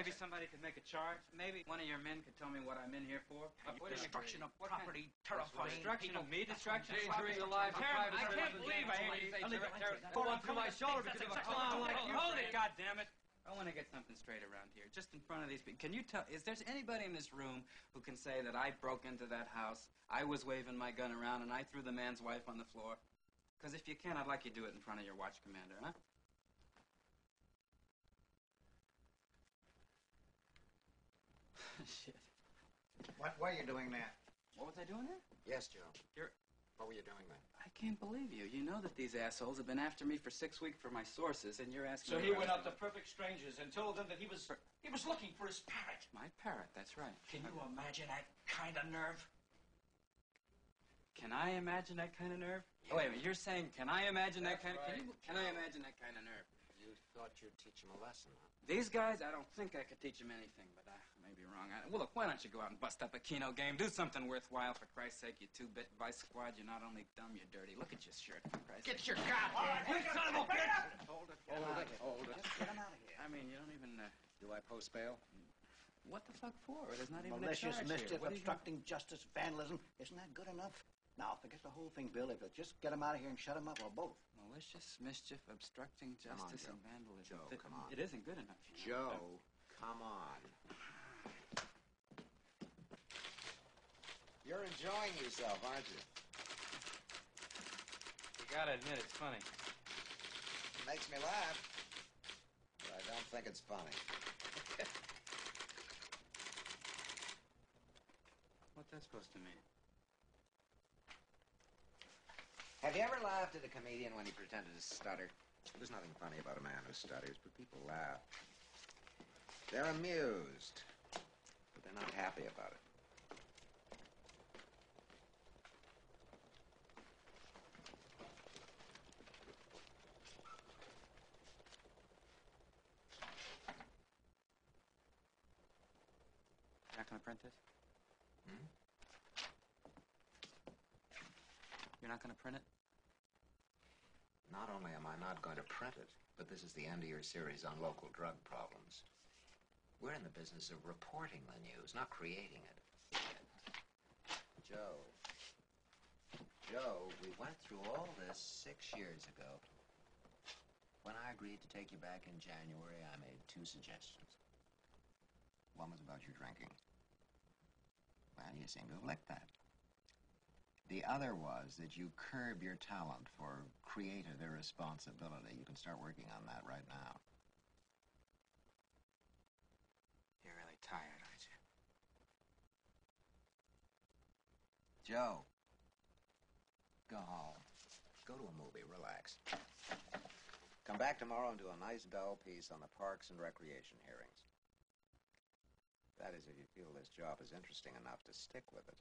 Maybe somebody could make a charge. Maybe one of your men could tell me what I'm in here for. Destruction of property, terrifying destruction people. of me, destruction of Endangering the lives of private I can't citizens. believe I hate Falling through my shoulder because of a clown like you. Hold it, goddammit! I want to get something straight around here, just in front of these people. Can you tell, is there anybody in this room who can say that I broke into that house, I was waving my gun around, and I threw the man's wife on the floor? Because if you can, I'd like you to do it in front of your watch commander, huh? Shit. Why are you doing that? What was I doing there? Yes, Joe. You're... What were you doing then? I can't believe you. You know that these assholes have been after me for 6 weeks for my sources, and you're asking So me... he went out to perfect strangers and told them that he was looking for his parrot. My parrot, that's right. Can you imagine that kind of nerve? Can I imagine that kind of nerve? Yeah. Oh, wait a minute, you're saying, can I imagine that kind of... Can I imagine that kind of nerve? You thought you'd teach him a lesson, huh? These guys, I don't think I could teach them anything, but I may be wrong. Well, look, why don't you go out and bust up a Keno game? Do something worthwhile, for Christ's sake, you two-bit vice squad. You're not only dumb, you're dirty. Look at your shirt, for Christ's sake. Get your goddamn son of a bitch! Hold it. Just get him out of here. I mean, you don't even... Do I post bail? What the fuck for? There's not even Malicious a charge mischief, here. obstructing justice, vandalism. Isn't that good enough? Now, forget the whole thing, Bill. If you'll just get him out of here and shut him up, or both. Malicious mischief, obstructing justice, and vandalism. Joe, come on. It isn't good enough. Joe, come on. You're enjoying yourself, aren't you? You gotta admit, it's funny. It makes me laugh, but I don't think it's funny. What's that supposed to mean? Have you ever laughed at a comedian when he pretended to stutter? There's nothing funny about a man who stutters, but people laugh. They're amused, but they're not happy about it. You're not gonna print this? Hmm? You're not gonna print it? Not only am I not going to print it, but this is the end of your series on local drug problems. We're in the business of reporting the news, not creating it. Joe, we went through all this 6 years ago. When I agreed to take you back in January, I made 2 suggestions. One was about your drinking. Well, you seem to have licked that. The other was that you curb your talent for creative irresponsibility. You can start working on that right now. You're really tired, aren't you? Joe, go home. Go to a movie, relax. Come back tomorrow and do a nice dull piece on the parks and recreation hearings. That is, if you feel this job is interesting enough to stick with it.